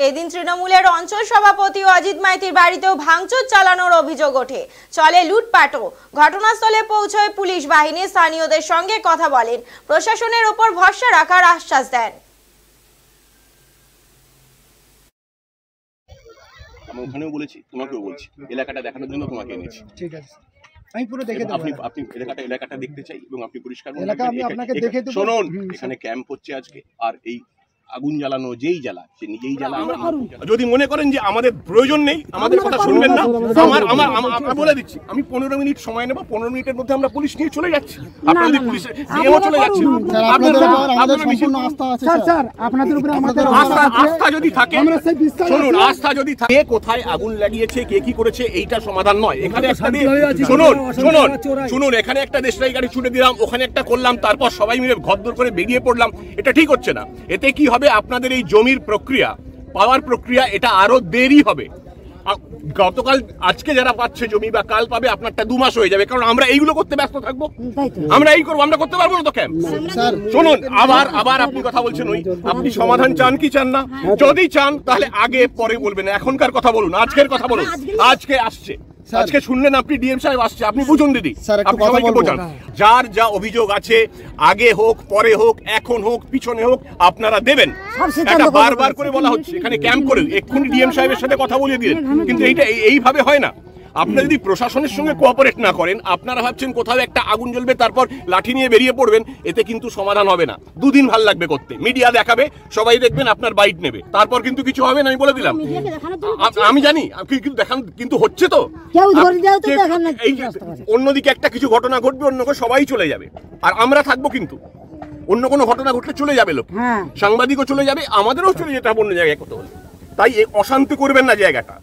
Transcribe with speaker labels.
Speaker 1: এদিন তৃণমূলের অঞ্চল সভাপতি অজিত মাইতির বাড়িতেও ভাঙচুর চালানোর অভিযোগ ওঠে। চলে লুটপাটও। ঘটনাস্থলে পৌঁছয় পুলিশ বাহিনী স্থানীয়দের সঙ্গে কথা বলেন, প্রশাসনের ওপর ভরসা রাখার আশ্বাস দেন।
Speaker 2: আমি ওখানেও বলেছি, তোমাকেও বলছি, এলাকাটা দেখানোর জন্য তোমাকে এনেছি।
Speaker 3: ঠিক আছে, আমি পুরো দেখে দেব।
Speaker 2: আপনি এলাকাটা দেখতে চাই এবং আপনি পরিষ্কার
Speaker 3: এলাকা আমি আপনাকে দেখে দেব।
Speaker 2: শুনুন, এখানে ক্যাম্প হচ্ছে আজকে, আর এই আগুন জ্বালানো যেই জ্বালা সে নিজেই জ্বালা। যদি মনে করেন যে আমাদের প্রয়োজন নেই, আমাদের কথা শুনবেন না, আমার বলে দিচ্ছি, আমি 15 মিনিট সময় নেব, 15 মিনিটের মধ্যে আমরা পুলিশ নিয়ে চলে যাচ্ছি। আপনারা যদি পুলিশ নিয়েও চলে যাচ্ছেন, আপনাদের সম্পূর্ণ আস্থা আছে স্যার, আপনাদের উপরে আমাদের আস্থা যদি থাকে, শুনুন, আস্থা যদি থাকে, কোথায় আগুন লাগিয়েছে, কে কি করেছে, এইটা সমাধান নয়। এখানে একটা শুনুন, এখানে একটা দেশলাই গাড়ি ছুটে দিলাম, ওখানে একটা করলাম, তারপর সবাই মিলে ঘরদোর করে বেরিয়ে পড়লাম, এটা ঠিক হচ্ছে না। এতে কি হবে, আপনাদের এই জমির প্রক্রিয়া, পাওয়ার প্রক্রিয়া, এটা আরো দেরি হবে। গতকাল আজকে যারা পাচ্ছে জমি বা কাল পাবে, আপনারটা 2 মাস হয়ে যাবে, কারণ আমরা এইগুলো করতে ব্যস্ত থাকবো। আমরা এই করবো, আমরা করতে পারবো না তো ক্যাম্প। শুনুন, আবার আপনি কথা বলছেন, ওই আপনি সমাধান চান কি চান না? যদি চান তাহলে আগে পরে বলবেন, এখনকার কথা বলুন, আজকের কথা বলুন। আজকে আসছে, আজকে শুনলেন আপনি, ডিএম সাহেব আসছে, আপনি বুঝুন দিদি, আপনি সবাইকে বোঝান। যার যা অভিযোগ আছে, আগে হোক, পরে হোক, এখন হোক, পিছনে হোক, আপনারা দেবেন। এটা বারবার করে বলা হচ্ছে, এখানে ক্যাম্প করে এক্ষুনি ডিএম সাহেবের সাথে কথা বলিয়ে দিলেন, কিন্তু এইটা এইভাবে হয় না। আপনারা যদি প্রশাসনের সঙ্গে কোঅপারেট না করেন, আপনারা ভাবছেন কোথাও একটা আগুন জ্বলবে তারপর লাঠি নিয়ে বেরিয়ে পড়বেন, এতে কিন্তু সমাধান হবে না। 2 দিন ভাল লাগবে করতে, মিডিয়া দেখাবে, সবাই দেখবেন, আপনার বাইট নেবে, তারপর কিন্তু কিছু হবে না, আমি বলে দিলাম। আমি জানি কিন্তু দেখান, কিন্তু হচ্ছে তো। অন্যদিকে একটা কিছু ঘটনা ঘটবে, অন্য সবাই চলে যাবে, আর আমরা থাকবো, কিন্তু অন্য কোনো ঘটনা ঘটলে চলে যাবে লোক, সাংবাদিকও চলে যাবে, আমাদেরও চলে যেতে হবে অন্য জায়গায়। কত হলে তাই অশান্তি করবেন না জায়গাটা।